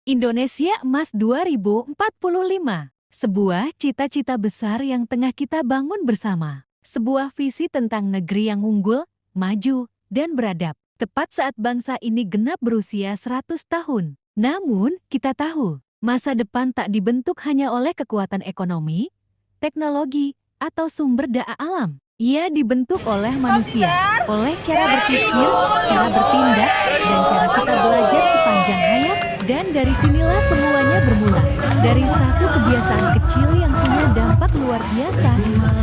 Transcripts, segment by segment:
Indonesia Emas 2045. Sebuah cita-cita besar yang tengah kita bangun bersama. Sebuah visi tentang negeri yang unggul, maju, dan beradab. Tepat saat bangsa ini genap berusia 100 tahun. Namun, kita tahu, masa depan tak dibentuk hanya oleh kekuatan ekonomi, teknologi, atau sumber daya alam. Ia dibentuk oleh manusia, oleh cara berpikir, cara bertindak, dan cara kita belajar sepanjang hayat. Dan dari sinilah semuanya bermula. Dari satu kebiasaan kecil yang punya dampak luar biasa.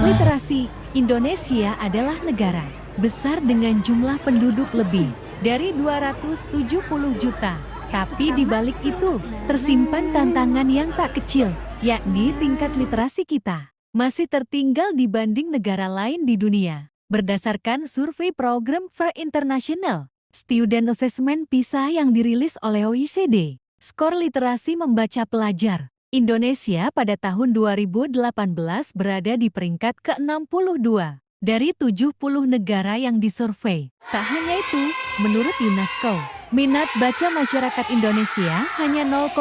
Literasi. Indonesia adalah negara besar dengan jumlah penduduk lebih dari 270 juta. Tapi di balik itu, tersimpan tantangan yang tak kecil, yakni tingkat literasi kita masih tertinggal dibanding negara lain di dunia. Berdasarkan survei program FAIR International Student Assessment PISA yang dirilis oleh OECD, skor literasi membaca pelajar Indonesia pada tahun 2018 berada di peringkat ke-62 dari 70 negara yang disurvei. Tak hanya itu, menurut UNESCO, minat baca masyarakat Indonesia hanya 0,001,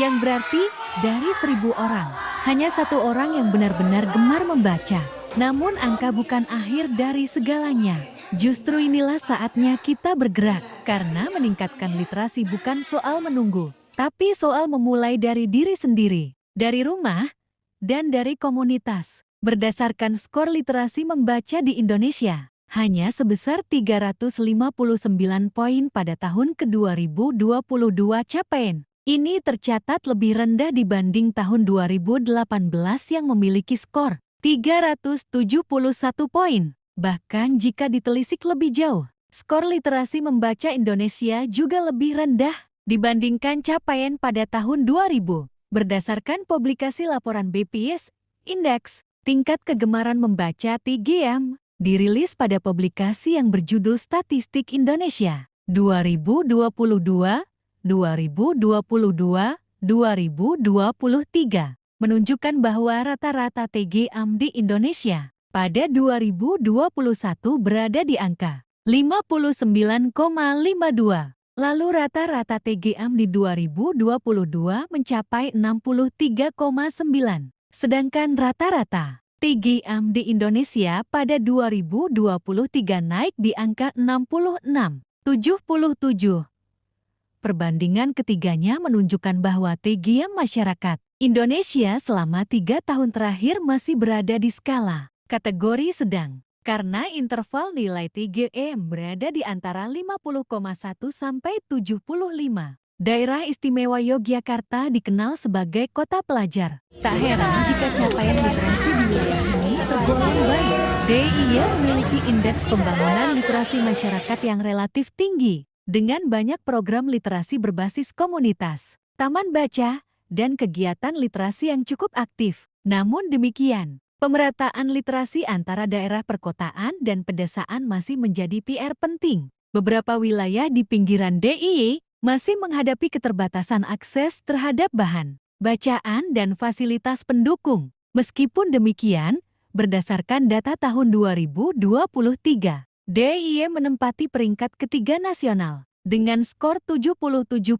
yang berarti dari 1.000 orang, hanya 1 orang yang benar-benar gemar membaca. Namun angka bukan akhir dari segalanya. Justru inilah saatnya kita bergerak, karena meningkatkan literasi bukan soal menunggu, tapi soal memulai dari diri sendiri, dari rumah, dan dari komunitas. Berdasarkan skor literasi membaca di Indonesia, hanya sebesar 359 poin pada tahun ke-2022 capaian. Ini tercatat lebih rendah dibanding tahun 2018 yang memiliki skor 371 poin. Bahkan jika ditelisik lebih jauh, skor literasi membaca Indonesia juga lebih rendah dibandingkan capaian pada tahun 2000. Berdasarkan publikasi laporan BPS Index, tingkat kegemaran membaca TGM, dirilis pada publikasi yang berjudul Statistik Indonesia 2022-2023, menunjukkan bahwa rata-rata TGM di Indonesia pada 2021 berada di angka 59,52. Lalu rata-rata TGM di 2022 mencapai 63,9. Sedangkan rata-rata TGM di Indonesia pada 2023 naik di angka 66,77. Perbandingan ketiganya menunjukkan bahwa TGM masyarakat Indonesia selama 3 tahun terakhir masih berada di skala kategori sedang, karena interval nilai TGM berada di antara 50,1 sampai 75. Daerah Istimewa Yogyakarta dikenal sebagai kota pelajar. Tak heran jika capaian literasi di wilayah ini tergolong baik. DIY memiliki indeks pembangunan literasi masyarakat yang relatif tinggi, dengan banyak program literasi berbasis komunitas, taman baca, dan kegiatan literasi yang cukup aktif. Namun demikian, pemerataan literasi antara daerah perkotaan dan pedesaan masih menjadi PR penting. Beberapa wilayah di pinggiran DIY masih menghadapi keterbatasan akses terhadap bahan bacaan dan fasilitas pendukung. Meskipun demikian, berdasarkan data tahun 2023, DIY menempati peringkat ketiga nasional dengan skor 77,27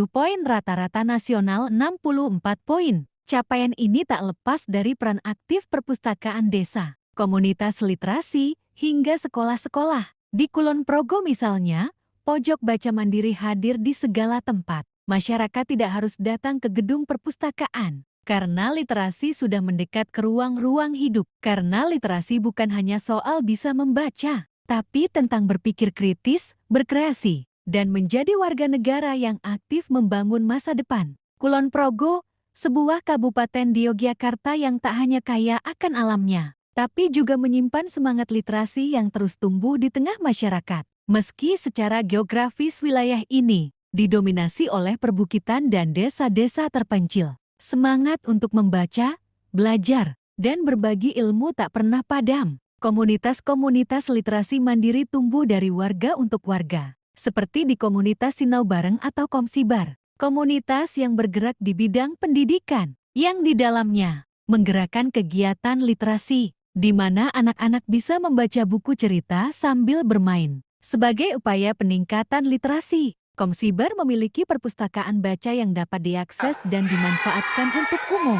poin, rata-rata nasional 64 poin. Capaian ini tak lepas dari peran aktif perpustakaan desa, komunitas literasi, hingga sekolah-sekolah. Di Kulon Progo misalnya, pojok baca mandiri hadir di segala tempat. Masyarakat tidak harus datang ke gedung perpustakaan, karena literasi sudah mendekat ke ruang-ruang hidup. Karena literasi bukan hanya soal bisa membaca, tapi tentang berpikir kritis, berkreasi, dan menjadi warga negara yang aktif membangun masa depan. Kulon Progo, sebuah kabupaten di Yogyakarta yang tak hanya kaya akan alamnya, tapi juga menyimpan semangat literasi yang terus tumbuh di tengah masyarakat. Meski secara geografis wilayah ini didominasi oleh perbukitan dan desa-desa terpencil, semangat untuk membaca, belajar, dan berbagi ilmu tak pernah padam. Komunitas-komunitas literasi mandiri tumbuh dari warga untuk warga, seperti di komunitas Sinau Bareng atau Komsibar, komunitas yang bergerak di bidang pendidikan, yang di dalamnya menggerakkan kegiatan literasi, di mana anak-anak bisa membaca buku cerita sambil bermain, sebagai upaya peningkatan literasi. Komsiber memiliki perpustakaan baca yang dapat diakses dan dimanfaatkan untuk umum.